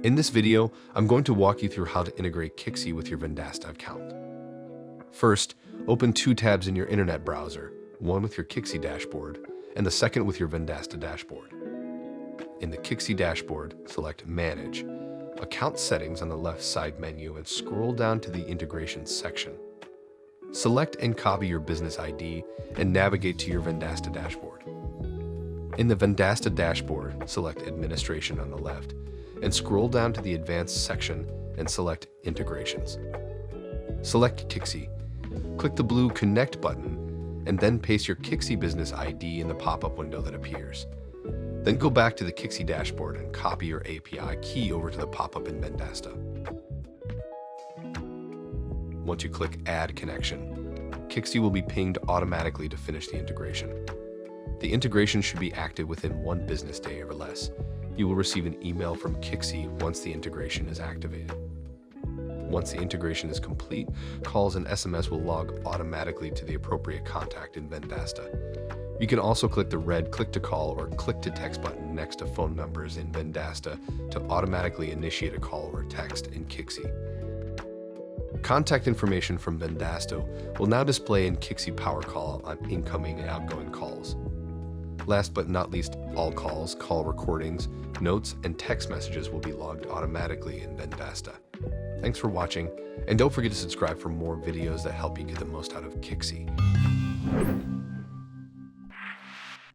In this video, I'm going to walk you through how to integrate Kixie with your Vendasta account. First, open two tabs in your internet browser, one with your Kixie dashboard and the second with your Vendasta dashboard. In the Kixie dashboard, select Manage, Account Settings on the left side menu and scroll down to the Integrations section. Select and copy your business ID and navigate to your Vendasta dashboard. In the Vendasta dashboard, select Administration on the left and scroll down to the Advanced section and select Integrations. Select Kixie. Click the blue Connect button and then paste your Kixie business ID in the pop-up window that appears. Then go back to the Kixie dashboard and copy your API key over to the pop-up in Vendasta. Once you click Add Connection, Kixie will be pinged automatically to finish the integration. The integration should be active within 1 business day or less. You will receive an email from Kixie once the integration is activated. Once the integration is complete, calls and SMS will log automatically to the appropriate contact in Vendasta. You can also click the red Click to Call or Click to Text button next to phone numbers in Vendasta to automatically initiate a call or text in Kixie. Contact information from Vendasta will now display in Kixie PowerCall on incoming and outgoing calls. Last but not least, all calls, call recordings, notes, and text messages will be logged automatically in Vendasta. Thanks for watching, and don't forget to subscribe for more videos that help you get the most out of Kixie.